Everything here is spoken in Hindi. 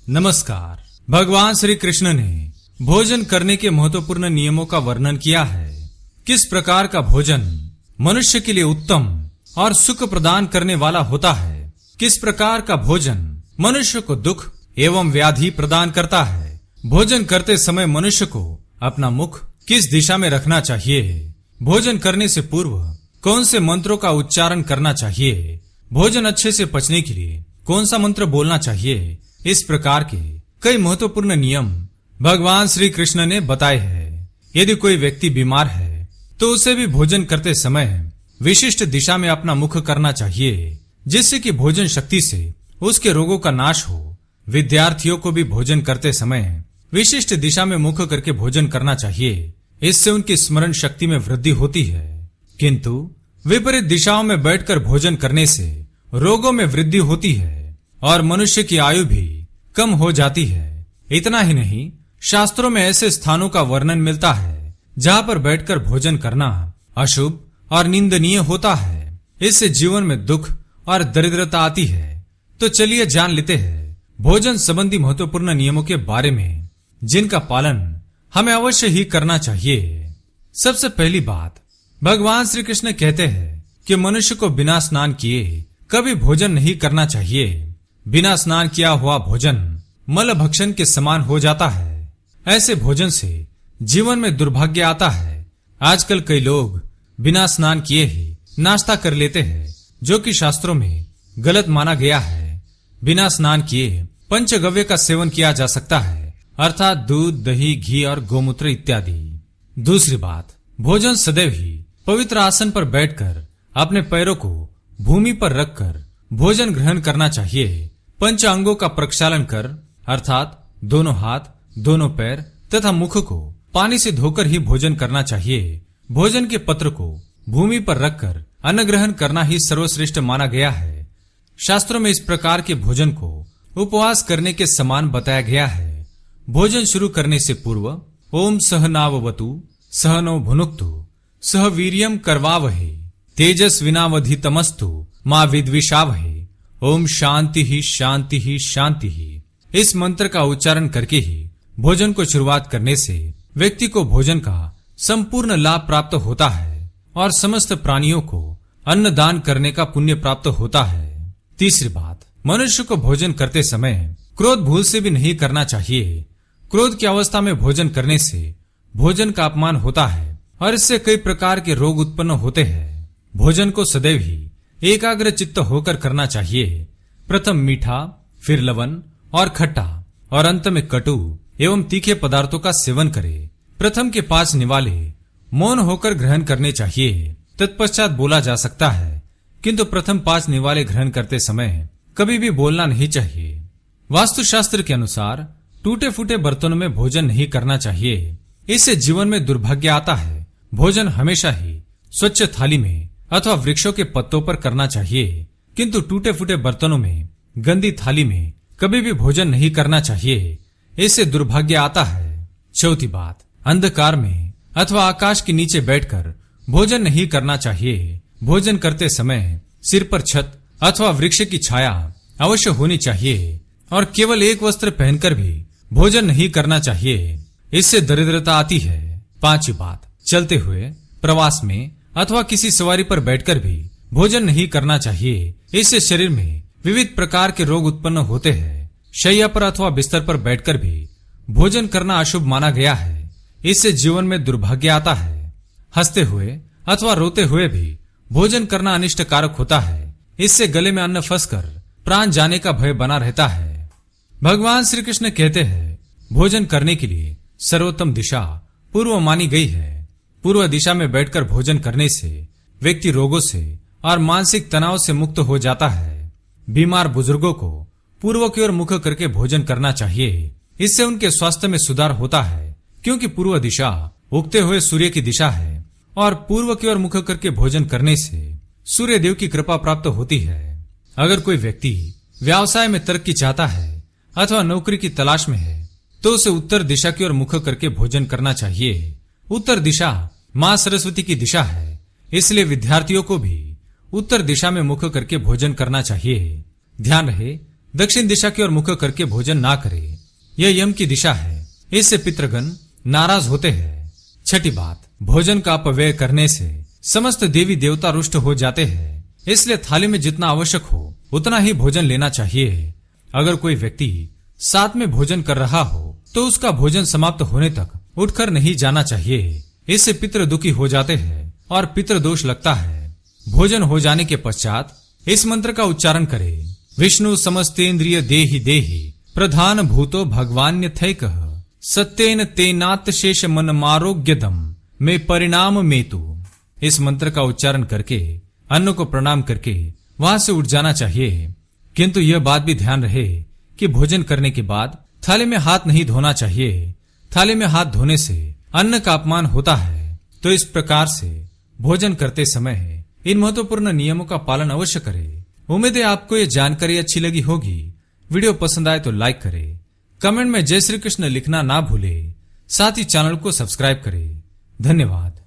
नमस्कार। भगवान श्री कृष्ण ने भोजन करने के महत्वपूर्ण नियमों का वर्णन किया है। किस प्रकार का भोजन मनुष्य के लिए उत्तम और सुख प्रदान करने वाला होता है, किस प्रकार का भोजन मनुष्य को दुख एवं व्याधि प्रदान करता है। भोजन करते समय मनुष्य को अपना मुख किस दिशा में रखना चाहिए, भोजन करने से पूर्व कौन से मंत्रों का उच्चारण करना चाहिए, भोजन अच्छे से पचने के लिए कौन सा मंत्र बोलना चाहिए, इस प्रकार के कई महत्वपूर्ण नियम भगवान श्री कृष्ण ने बताए हैं। यदि कोई व्यक्ति बीमार है तो उसे भी भोजन करते समय विशिष्ट दिशा में अपना मुख करना चाहिए, जिससे कि भोजन शक्ति से उसके रोगों का नाश हो। विद्यार्थियों को भी भोजन करते समय विशिष्ट दिशा में मुख करके भोजन करना चाहिए, इससे उनकी स्मरण शक्ति में वृद्धि होती है। किंतु विपरीत दिशाओं में बैठकर भोजन करने से रोगों में वृद्धि होती है और मनुष्य की आयु भी कम हो जाती है। इतना ही नहीं, शास्त्रों में ऐसे स्थानों का वर्णन मिलता है जहां पर बैठकर भोजन करना अशुभ और निंदनीय होता है। इससे जीवन में दुख और दरिद्रता आती है। तो चलिए जान लेते हैं भोजन संबंधी महत्वपूर्ण नियमों के बारे में, जिनका पालन हमें अवश्य ही करना चाहिए। सबसे पहली बात, भगवान श्री कृष्ण कहते हैं कि मनुष्य को बिना स्नान किए कभी भोजन नहीं करना चाहिए। बिना स्नान किया हुआ भोजन मल भक्षण के समान हो जाता है। ऐसे भोजन से जीवन में दुर्भाग्य आता है। आजकल कई लोग बिना स्नान किए ही नाश्ता कर लेते हैं, जो कि शास्त्रों में गलत माना गया है। बिना स्नान किए पंचगव्य का सेवन किया जा सकता है, अर्थात दूध, दही, घी और गोमूत्र इत्यादि। दूसरी बात, भोजन सदैव ही पवित्र आसन पर बैठकर अपने पैरों को भूमि पर रखकर भोजन ग्रहण करना चाहिए। पंच अंगों का प्रक्षालन कर, अर्थात दोनों हाथ, दोनों पैर तथा मुख को पानी से धोकर ही भोजन करना चाहिए। भोजन के पत्र को भूमि पर रखकर अन्न ग्रहण करना ही सर्वश्रेष्ठ माना गया है। शास्त्रों में इस प्रकार के भोजन को उपवास करने के समान बताया गया है। भोजन शुरू करने से पूर्व ओम सहनाववतु सहनो भुनुक्तु सह वीर्यम करवावहे तेजस्विनावधितमस्तु मां विद्विषावहे ओम शांति ही शांति ही शांति ही। इस मंत्र का उच्चारण करके ही भोजन को शुरुआत करने से व्यक्ति को भोजन का संपूर्ण लाभ प्राप्त होता है और समस्त प्राणियों को अन्न दान करने का पुण्य प्राप्त होता है। तीसरी बात, मनुष्य को भोजन करते समय क्रोध भूल से भी नहीं करना चाहिए। क्रोध की अवस्था में भोजन करने से भोजन का अपमान होता है और इससे कई प्रकार के रोग उत्पन्न होते हैं। भोजन को सदैव ही एकाग्र चित्त होकर करना चाहिए। प्रथम मीठा, फिर लवण और खट्टा और अंत में कटु एवं तीखे पदार्थों का सेवन करें। प्रथम के 5 निवाले मौन होकर ग्रहण करने चाहिए, तत्पश्चात बोला जा सकता है, किंतु प्रथम 5 निवाले ग्रहण करते समय कभी भी बोलना नहीं चाहिए। वास्तुशास्त्र के अनुसार टूटे फूटे बर्तनों में भोजन नहीं करना चाहिए, इससे जीवन में दुर्भाग्य आता है। भोजन हमेशा ही स्वच्छ थाली में अथवा वृक्षों के पत्तों पर करना चाहिए, किंतु टूटे फूटे बर्तनों में, गंदी थाली में कभी भी भोजन नहीं करना चाहिए, इससे दुर्भाग्य आता है। चौथी बात, अंधकार में अथवा आकाश के नीचे बैठकर भोजन नहीं करना चाहिए। भोजन करते समय सिर पर छत अथवा वृक्ष की छाया अवश्य होनी चाहिए और केवल एक वस्त्र पहनकर भी भोजन नहीं करना चाहिए, इससे दरिद्रता आती है। पांचवी बात, चलते हुए, प्रवास में अथवा किसी सवारी पर बैठकर भी भोजन नहीं करना चाहिए, इससे शरीर में विविध प्रकार के रोग उत्पन्न होते हैं। शैया पर अथवा बिस्तर पर बैठकर भी भोजन करना अशुभ माना गया है, इससे जीवन में दुर्भाग्य आता है। हंसते हुए अथवा रोते हुए भी भोजन करना अनिष्टकारक होता है, इससे गले में अन्न फंसकर प्राण जाने का भय बना रहता है। भगवान श्री कृष्ण कहते हैं भोजन करने के लिए सर्वोत्तम दिशा पूर्व मानी गई है। पूर्व दिशा में बैठकर भोजन करने से व्यक्ति रोगों से और मानसिक तनाव से मुक्त हो जाता है। बीमार बुजुर्गों को पूर्व की ओर मुख करके भोजन करना चाहिए, इससे उनके स्वास्थ्य में सुधार होता है, क्योंकि पूर्व दिशा उगते हुए सूर्य की दिशा है और पूर्व की ओर मुख करके भोजन करने से सूर्य देव की कृपा प्राप्त होती है। अगर कोई व्यक्ति व्यवसाय में तरक्की चाहता है अथवा नौकरी की तलाश में है तो उसे उत्तर दिशा की ओर मुख करके भोजन करना चाहिए। उत्तर दिशा मां सरस्वती की दिशा है, इसलिए विद्यार्थियों को भी उत्तर दिशा में मुख करके भोजन करना चाहिए। ध्यान रहे, दक्षिण दिशा की ओर मुख करके भोजन ना करे। यह यम की दिशा है, इससे पितृगण नाराज होते हैं। छठी बात, भोजन का अपव्यय करने से समस्त देवी देवता रुष्ट हो जाते हैं, इसलिए थाली में जितना आवश्यक हो उतना ही भोजन लेना चाहिए। अगर कोई व्यक्ति साथ में भोजन कर रहा हो तो उसका भोजन समाप्त होने तक उठकर नहीं जाना चाहिए, इससे पितृ दुखी हो जाते हैं और पितृ दोष लगता है। भोजन हो जाने के पश्चात इस मंत्र का उच्चारण करें। विष्णु समस्तेन्द्रिय देहि देहि प्रधान भूतो भगवान्यथैकः सत्येन तेनात् शेष मन मारोग्यदम में परिणाम मेतु। इस मंत्र का उच्चारण करके अन्न को प्रणाम करके वहां से उठ जाना चाहिए, किंतु यह बात भी ध्यान रहे कि भोजन करने के बाद थाली में हाथ नहीं धोना चाहिए। थाली में हाथ धोने से अन्न का अपमान होता है। तो इस प्रकार से भोजन करते समय इन महत्वपूर्ण नियमों का पालन अवश्य करें। उम्मीद है आपको ये जानकारी अच्छी लगी होगी। वीडियो पसंद आए तो लाइक करें, कमेंट में जय श्री कृष्ण लिखना ना भूले, साथ ही चैनल को सब्सक्राइब करें। धन्यवाद।